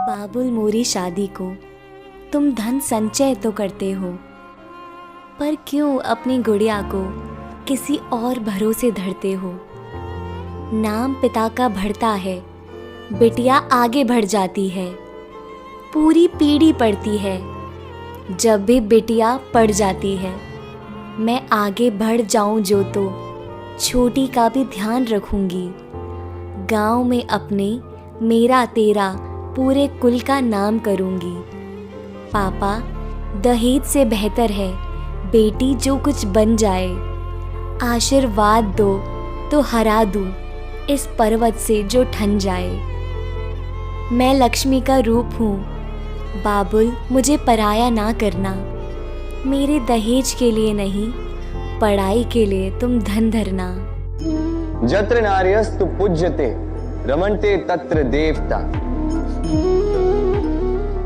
बाबुल मोरी शादी को तुम धन संचय तो करते हो, पर क्यों अपनी गुड़िया को किसी और भरोसे धरते हो। नाम पिता का बढ़ता है, बिटिया आगे बढ़ जाती है, पूरी पीढ़ी पढ़ती है, जब भी बिटिया पढ़ जाती है। मैं आगे बढ़ जाऊं जो तो छोटी का भी ध्यान रखूंगी। गांव में अपने मेरा तेरा पूरे कुल का नाम करूंगी। पापा, दहेज से बेहतर है बेटी जो कुछ बन जाए। आशीर्वाद दो तो हरा दूं इस पर्वत से जो ठन जाए। मैं लक्ष्मी का रूप हूँ, बाबुल मुझे पराया ना करना। मेरे दहेज के लिए नहीं, पढ़ाई के लिए तुम धन धरना। जत्र नार्यस्तु पूज्यते रमन्ते तत्र देवता।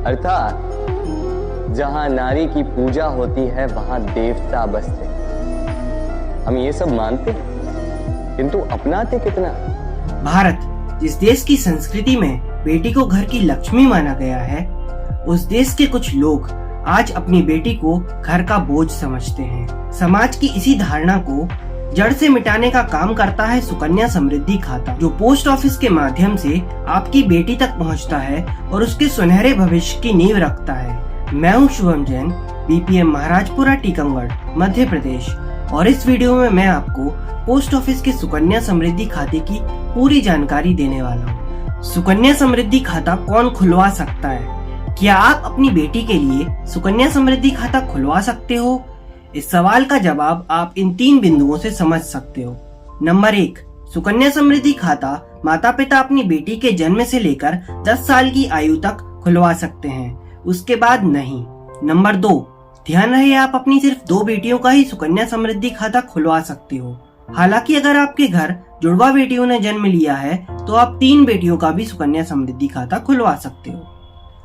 अर्थात जहां नारी की पूजा होती है वहां देवता बसते। हम ये सब मानते किंतु अपनाते कितना। भारत जिस देश की संस्कृति में बेटी को घर की लक्ष्मी माना गया है, उस देश के कुछ लोग आज अपनी बेटी को घर का बोझ समझते हैं। समाज की इसी धारणा को जड़ से मिटाने का काम करता है सुकन्या समृद्धि खाता, जो पोस्ट ऑफिस के माध्यम से आपकी बेटी तक पहुंचता है और उसके सुनहरे भविष्य की नींव रखता है। मैं हूं शुभम जैन, बीपीएम महाराजपुरा टीकमगढ़, मध्य प्रदेश, और इस वीडियो में मैं आपको पोस्ट ऑफिस के सुकन्या समृद्धि खाते की पूरी जानकारी देने वाला हूँ। सुकन्या समृद्धि खाता कौन खुलवा सकता है? क्या आप अपनी बेटी के लिए सुकन्या समृद्धि खाता खुलवा सकते हो? इस सवाल का जवाब आप इन 3 बिंदुओं से समझ सकते हो। नंबर 1, सुकन्या समृद्धि खाता माता पिता अपनी बेटी के जन्म से लेकर 10 साल की आयु तक खुलवा सकते हैं, उसके बाद नहीं। नंबर 2, ध्यान रहे आप अपनी सिर्फ 2 बेटियों का ही सुकन्या समृद्धि खाता खुलवा सकते हो। हालांकि अगर आपके घर जुड़वा बेटियों ने जन्म लिया है तो आप 3 बेटियों का भी सुकन्या समृद्धि खाता खुलवा सकते हो।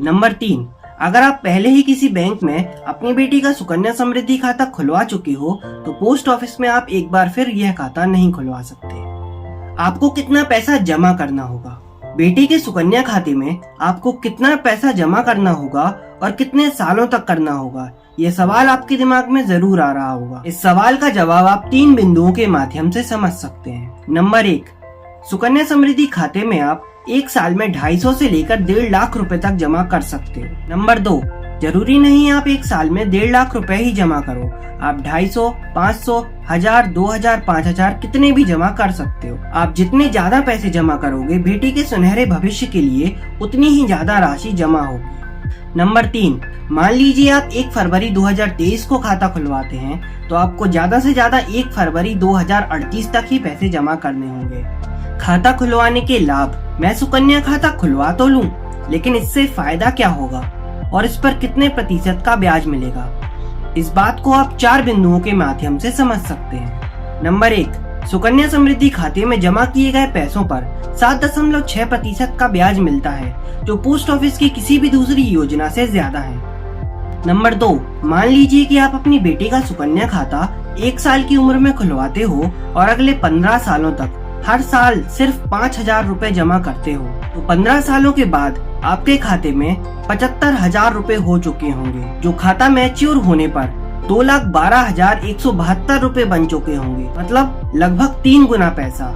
नंबर 3, अगर आप पहले ही किसी बैंक में अपनी बेटी का सुकन्या समृद्धि खाता खुलवा चुके हो तो पोस्ट ऑफिस में आप एक बार फिर यह खाता नहीं खुलवा सकते। आपको कितना पैसा जमा करना होगा? बेटी के सुकन्या खाते में आपको कितना पैसा जमा करना होगा और कितने सालों तक करना होगा? ये सवाल आपके दिमाग में जरूर आ रहा होगा। इस सवाल का जवाब आप 3 बिंदुओं के माध्यम से समझ सकते हैं। नंबर 1, सुकन्या समृद्धि खाते में आप 1 साल में 250 से लेकर 1.5 लाख रुपए तक जमा कर सकते हो। नंबर 2, जरूरी नहीं आप 1 साल में 1.5 लाख रुपए ही जमा करो। आप 250, 500, 1000, 2000, 5000 कितने भी जमा कर सकते हो। आप जितने ज्यादा पैसे जमा करोगे बेटी के सुनहरे भविष्य के लिए उतनी ही ज्यादा राशि जमा होगी। नंबर 3, मान लीजिए आप 1 फरवरी 2023 को खाता खुलवाते हैं तो आपको ज्यादा से ज्यादा 1 फरवरी 2038 तक ही पैसे जमा करने होंगे। खाता खुलवाने के लाभ, मैं सुकन्या खाता खुलवा तो लूं, लेकिन इससे फायदा क्या होगा और इस पर कितने प्रतिशत का ब्याज मिलेगा? इस बात को आप 4 बिंदुओं के माध्यम से समझ सकते हैं। नंबर 1, सुकन्या समृद्धि खाते में जमा किए गए पैसों पर 7.6% का ब्याज मिलता है, जो पोस्ट ऑफिस की किसी भी दूसरी योजना से ज्यादा है। नंबर 2, मान लीजिए कि आप अपनी बेटी का सुकन्या खाता 1 साल की उम्र में खुलवाते हो और अगले 15 सालों तक हर साल सिर्फ 5000 रुपए जमा करते हो, तो 15 सालों के बाद आपके खाते में 75,000 रुपए हो चुके होंगे, जो खाता मैच्योर होने पर 2,12,172 रुपए बन चुके होंगे, मतलब लगभग 3 गुना पैसा।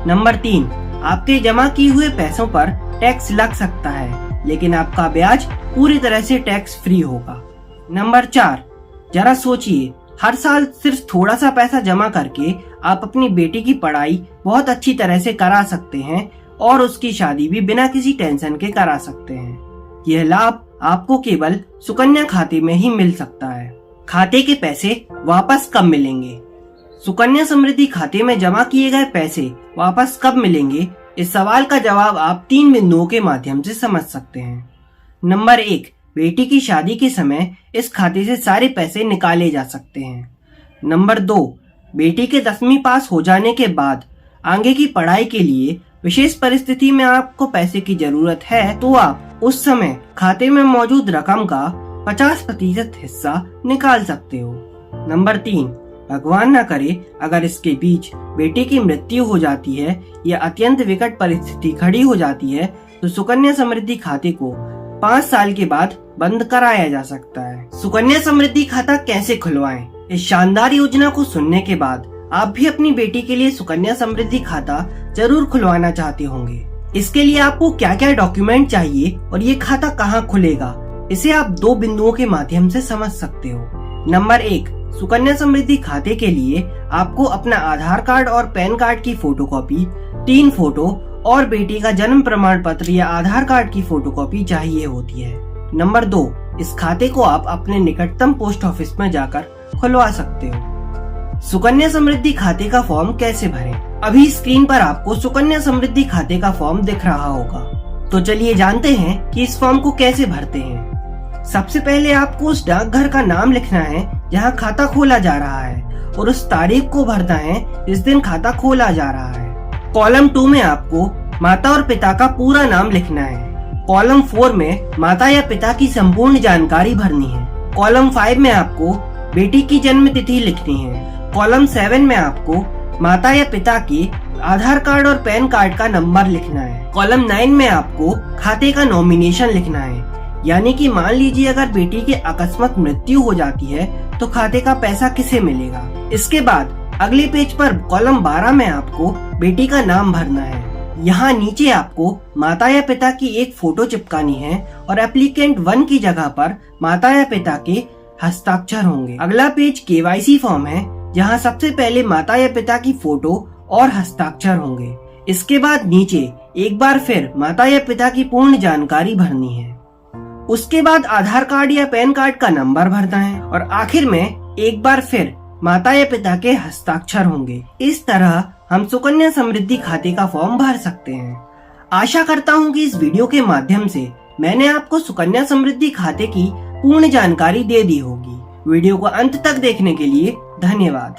नंबर 3, आपके जमा किए हुए पैसों पर टैक्स लग सकता है, लेकिन आपका ब्याज पूरी तरह से टैक्स फ्री होगा। नंबर 4, जरा सोचिए, हर साल सिर्फ थोड़ा सा पैसा जमा करके आप अपनी बेटी की पढ़ाई बहुत अच्छी तरह से करा सकते हैं और उसकी शादी भी बिना किसी टेंशन के करा सकते हैं। यह लाभ आपको केवल सुकन्या खाते में ही मिल सकता है। खाते के पैसे वापस कब मिलेंगे? सुकन्या समृद्धि खाते में जमा किए गए पैसे वापस कब मिलेंगे? इस सवाल का जवाब आप 3 बिंदुओं के माध्यम से समझ सकते हैं। नंबर 1, बेटी की शादी के समय इस खाते से सारे पैसे निकाले जा सकते हैं। नंबर 2, बेटी के 10वीं पास हो जाने के बाद आगे की पढ़ाई के लिए विशेष परिस्थिति में आपको पैसे की जरूरत है तो आप उस समय खाते में मौजूद रकम का 50% हिस्सा निकाल सकते हो। नंबर 3, भगवान न करे अगर इसके बीच बेटे की मृत्यु हो जाती है या अत्यंत विकट परिस्थिति खड़ी हो जाती है तो सुकन्या समृद्धि खाते को 5 साल के बाद बंद कराया जा सकता है। सुकन्या समृद्धि खाता कैसे खुलवाएं? इस शानदार योजना को सुनने के बाद आप भी अपनी बेटी के लिए सुकन्या समृद्धि खाता जरूर खुलवाना चाहते होंगे। इसके लिए आपको क्या क्या डॉक्यूमेंट चाहिए और ये खाता कहाँ खुलेगा, इसे आप 2 बिंदुओं के माध्यम से समझ सकते हो। नंबर 1, सुकन्या समृद्धि खाते के लिए आपको अपना आधार कार्ड और पैन कार्ड की फोटोकॉपी, 3 फोटो और बेटी का जन्म प्रमाण पत्र या आधार कार्ड की फोटोकॉपी चाहिए होती है। नंबर 2, इस खाते को आप अपने निकटतम पोस्ट ऑफिस में जाकर खुलवा सकते हो। सुकन्या समृद्धि खाते का फॉर्म कैसे भरें? अभी स्क्रीन पर आपको सुकन्या समृद्धि खाते का फॉर्म दिख रहा होगा। तो चलिए जानते हैं कि इस फॉर्म को कैसे भरते हैं। सबसे पहले आपको उस डाकघर का नाम लिखना है जहां खाता खोला जा रहा है और उस तारीख को भरना है जिस दिन खाता खोला जा रहा है। कॉलम 2 में आपको माता और पिता का पूरा नाम लिखना है। कॉलम 4 में माता या पिता की संपूर्ण जानकारी भरनी है। कॉलम 5 में आपको बेटी की जन्म तिथि लिखनी है। कॉलम 7 में आपको माता या पिता के आधार कार्ड और पैन कार्ड का नंबर लिखना है। कॉलम 9 में आपको खाते का नॉमिनेशन लिखना है, यानी कि मान लीजिए अगर बेटी की अकस्मात मृत्यु हो जाती है तो खाते का पैसा किसे मिलेगा। इसके बाद अगले पेज पर कॉलम 12 में आपको बेटी का नाम भरना है। यहाँ नीचे आपको माता या पिता की एक फोटो चिपकानी है और एप्लीकेंट 1 की जगह पर माता या पिता के हस्ताक्षर होंगे। अगला पेज केवाईसी फॉर्म है जहाँ सबसे पहले माता या पिता की फोटो और हस्ताक्षर होंगे। इसके बाद नीचे एक बार फिर माता या पिता की पूर्ण जानकारी भरनी है। उसके बाद आधार कार्ड या पैन कार्ड का नंबर भरना है और आखिर में एक बार फिर माता या पिता के हस्ताक्षर होंगे। इस तरह हम सुकन्या समृद्धि खाते का फॉर्म भर सकते हैं। आशा करता हूँ कि इस वीडियो के माध्यम से मैंने आपको सुकन्या समृद्धि खाते की पूर्ण जानकारी दे दी होगी। वीडियो को अंत तक देखने के लिए धन्यवाद।